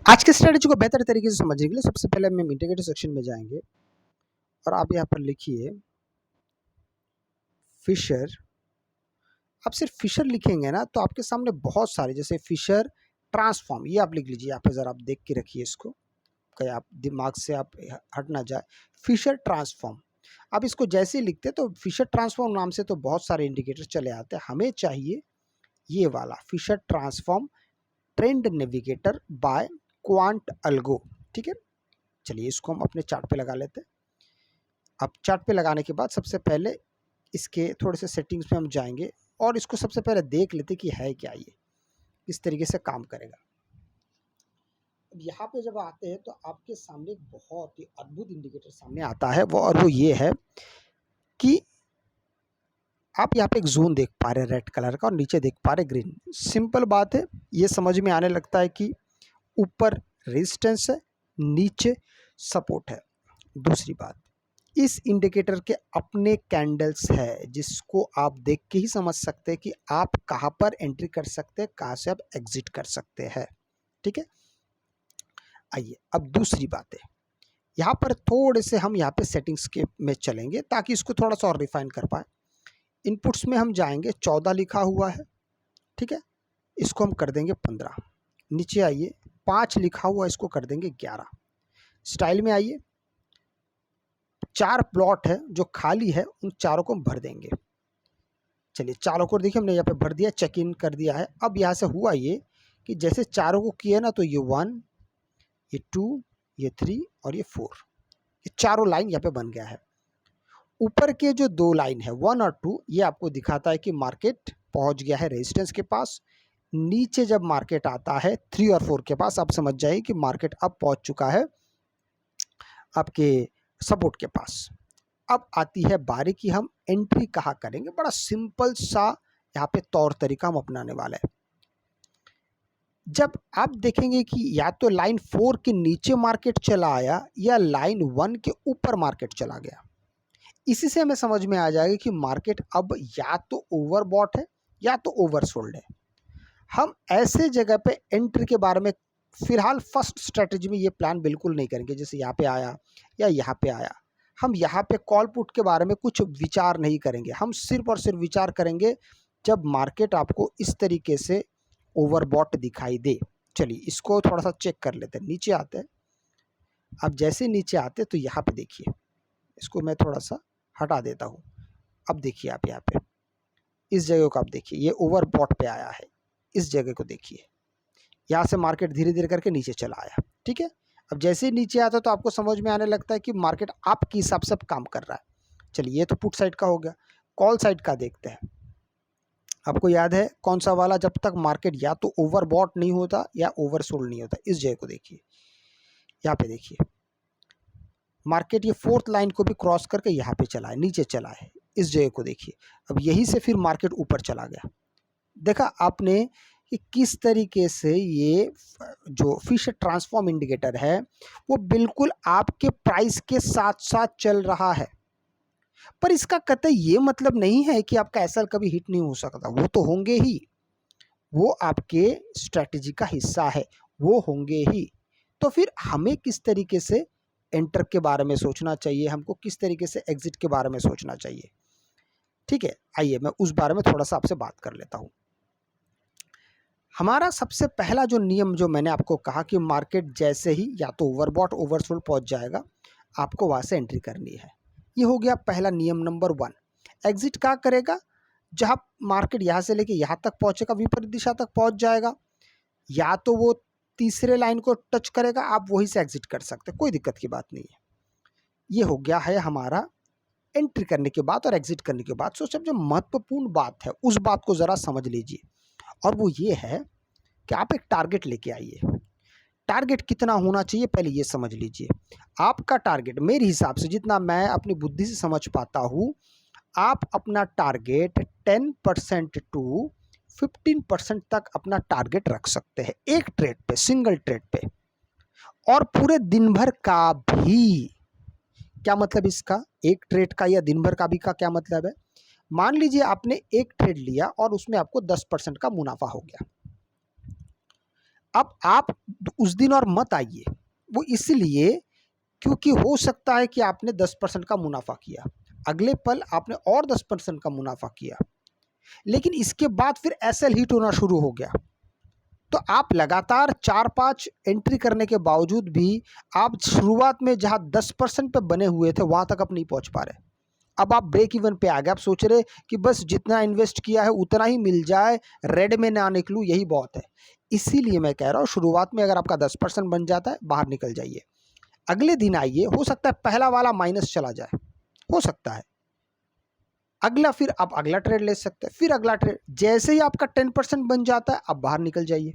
आज के स्ट्रेटेजी को बेहतर तरीके से समझने के लिए सबसे पहले हम इंडिकेटर सेक्शन में जाएंगे और आप यहाँ पर लिखिए फिशर। आप सिर्फ फिशर लिखेंगे ना तो आपके सामने बहुत सारे, जैसे फिशर ट्रांसफॉर्म, ये आप लिख लीजिए। यहाँ पे ज़रा आप देख के रखिए इसको, कहीं आप दिमाग से आप हट ना जाए। फिशर ट्रांसफॉर्म, आप इसको जैसे ही लिखते तो फिशर ट्रांसफॉर्म नाम से तो बहुत सारे इंडिकेटर चले आते हैं। हमें चाहिए ये वाला Fisher transform trend navigator by quant algo. ठीक है, चलिए इसको हम अपने चार्ट पे लगा लेते हैं। अब चार्ट पे लगाने के बाद सबसे पहले इसके थोड़े से सेटिंग्स में हम जाएंगे और इसको सबसे पहले देख लेते कि है क्या, ये किस तरीके से काम करेगा। अब यहाँ पे जब आते हैं तो आपके सामने एक बहुत ही अद्भुत इंडिकेटर सामने आता है, वो ये है कि आप यहाँ पे एक जोन देख पा रहे हैं रेड कलर का और नीचे देख पा रहे ग्रीन। सिंपल बात है, ये समझ में आने लगता है कि ऊपर रेजिस्टेंस है, नीचे सपोर्ट है। दूसरी बात, इस इंडिकेटर के अपने कैंडल्स है जिसको आप देख के ही समझ सकते हैं कि आप कहाँ पर एंट्री कर सकते हैं, कहाँ से आप एग्जिट कर सकते हैं। ठीक है, आइए अब दूसरी बात है, यहाँ पर थोड़े से हम यहाँ पे सेटिंग्स के में चलेंगे ताकि इसको थोड़ा सा और रिफाइन कर पाए। इनपुट्स में हम जाएंगे, 14 लिखा हुआ है, ठीक है, इसको हम कर देंगे 15। नीचे आइए, 5 लिखा हुआ, इसको कर देंगे 11। स्टाइल में आइए, 4 प्लॉट है जो खाली है, उन चारों को हम भर देंगे। चलिए चारों को देखिए हमने यहाँ पे भर दिया, चेक इन कर दिया है। अब यहाँ से हुआ ये कि जैसे चारों को किया ना, तो ये 1, ये 2, ये 3 और ये 4, ये चारों लाइन यहाँ पे बन गया है। ऊपर के जो 2 लाइन है 1 और 2, ये आपको दिखाता है कि मार्केट पहुंच गया है रेजिस्टेंस के पास। नीचे जब मार्केट आता है 3 और 4 के पास, आप समझ जाइए कि मार्केट अब पहुंच चुका है आपके सपोर्ट के पास। अब आती है बारी कि हम एंट्री कहाँ करेंगे। बड़ा सिंपल सा यहाँ पे तौर तरीका हम अपनाने वाले हैं। जब आप देखेंगे कि या तो लाइन 4 के नीचे मार्केट चला आया या लाइन 1 के ऊपर मार्केट चला गया, इसी से हमें समझ में आ जाएगा कि मार्केट अब या तो ओवरबॉट है या तो ओवरसोल्ड है। हम ऐसे जगह पे एंट्री के बारे में फिलहाल फर्स्ट स्ट्रेटेजी में ये प्लान बिल्कुल नहीं करेंगे, जैसे यहाँ पे आया या यहाँ पे आया। हम यहाँ पे कॉल पुट के बारे में कुछ विचार नहीं करेंगे। हम सिर्फ और सिर्फ विचार करेंगे जब मार्केट आपको इस तरीके से ओवरबॉट दिखाई दे। चलिए इसको थोड़ा सा चेक कर लेते हैं, नीचे आते हैं। अब जैसे नीचे आते तो यहाँ पे देखिए, इसको मैं थोड़ा सा हटा देता हूँ। अब देखिए आप यहाँ पे इस जगह को आप देखिए, ये ओवरबॉट पे आया है। इस जगह को देखिए, यहाँ से मार्केट धीरे धीरे करके नीचे चला आया। ठीक है, अब जैसे ही नीचे आता तो आपको समझ में आने लगता है कि मार्केट आपके हिसाब से काम कर रहा है। चलिए ये तो पुट साइड का हो गया, कॉल साइड का देखते हैं। आपको याद है कौन सा वाला, जब तक मार्केट या तो ओवरबॉट नहीं होता या ओवरसोल्ड नहीं होता। इस जगह को देखिए, यहाँ पे देखिए मार्केट ये 4th लाइन को भी क्रॉस करके यहाँ पे चला है, नीचे चला है। इस जगह को देखिए, अब यहीं से फिर मार्केट ऊपर चला गया। देखा आपने कि किस तरीके से ये जो फिश ट्रांसफॉर्म इंडिकेटर है वो बिल्कुल आपके प्राइस के साथ साथ चल रहा है। पर इसका कतई ये मतलब नहीं है कि आपका एसएल कभी हिट नहीं हो सकता, वो तो होंगे ही, वो आपके स्ट्रेटजी का हिस्सा है, वो होंगे ही। तो फिर हमें किस तरीके से एंटर के बारे में सोचना चाहिए, हमको किस तरीके से एग्जिट के बारे में सोचना चाहिए। ठीक है, आइए मैं उस बारे में थोड़ा सा आपसे बात कर लेता हूँ। हमारा सबसे पहला जो नियम जो मैंने आपको कहा कि मार्केट जैसे ही या तो ओवरबॉट ओवरसोल्ड पहुंच जाएगा, आपको वहाँ से एंट्री करनी है। ये हो गया पहला नियम नंबर 1। एग्जिट क्या करेगा, जहाँ मार्केट यहाँ से लेके यहाँ तक पहुँचेगा, विपरीत दिशा तक पहुँच जाएगा, या तो वो तीसरे लाइन को टच करेगा, आप वहीं से एग्जिट कर सकते हैं, कोई दिक्कत की बात नहीं है। ये हो गया है हमारा एंट्री करने के बाद और एग्जिट करने के बाद। सो सब जो महत्वपूर्ण बात है उस बात को ज़रा समझ लीजिए, और वो ये है कि आप एक टारगेट लेके आइए। टारगेट कितना होना चाहिए पहले ये समझ लीजिए। आपका टारगेट मेरे हिसाब से, जितना मैं अपनी बुद्धि से समझ पाता हूँ, आप अपना टारगेट 10% टू 15% तक अपना टारगेट रख सकते हैं एक ट्रेड पे, सिंगल ट्रेड पे। और पूरे दिन भर का भी, क्या मतलब इसका, एक ट्रेड का या दिन भर का भी का क्या मतलब है। मान लीजिए आपने एक ट्रेड लिया और उसमें आपको 10% का मुनाफा हो गया। अब आप उस दिन और मत आइए, वो इसलिए क्योंकि हो सकता है कि आपने 10% का मुनाफा किया, अगले पल आपने और 10% का मुनाफा किया, लेकिन इसके बाद फिर एसएल हिट होना शुरू हो गया। तो आप लगातार 4-5 एंट्री करने के बावजूद भी आप शुरुआत में जहां 10% पे बने हुए थे वहां तक आप नहीं पहुंच पा रहे। अब आप ब्रेक इवन पे आ गए, आप सोच रहे कि बस जितना इन्वेस्ट किया है उतना ही मिल जाए, रेड में ना निकलूं, यही बहुत है। इसीलिए मैं कह रहा हूं शुरुआत में अगर आपका 10% बन जाता है बाहर निकल जाइए, अगले दिन आइए, हो सकता है पहला वाला माइनस चला जाए, हो सकता है अगला, फिर आप अगला ट्रेड ले सकते हैं, फिर अगला ट्रेड, जैसे ही आपका 10% बन जाता है आप बाहर निकल जाइए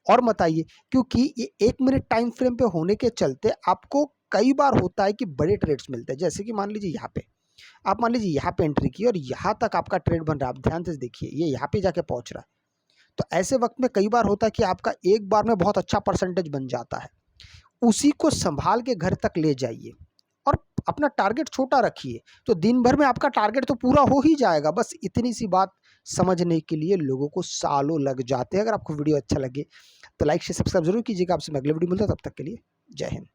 और मत आइए। क्योंकि ये 1 मिनट टाइम फ्रेम पे होने के चलते आपको कई बार होता है कि बड़े ट्रेड्स मिलते हैं। जैसे कि मान लीजिए यहाँ पे आप मान लीजिए यहाँ पे एंट्री की और यहाँ तक आपका ट्रेड बन रहा है, आप ध्यान से देखिए ये यहाँ पे जाके पहुंच रहा है। तो ऐसे वक्त में कई बार होता है कि आपका एक बार में बहुत अच्छा परसेंटेज बन जाता है, उसी को संभाल के घर तक ले जाइए और अपना टारगेट छोटा रखिए, तो दिन भर में आपका टारगेट तो पूरा हो ही जाएगा। बस इतनी सी बात समझने के लिए लोगों को सालों लग जाते हैं। अगर आपको वीडियो अच्छा लगे तो लाइक शेयर सब्सक्राइब जरूर कीजिएगा। आपसे मैं अगले वीडियो मिलता है, तब तक के लिए जय हिंद।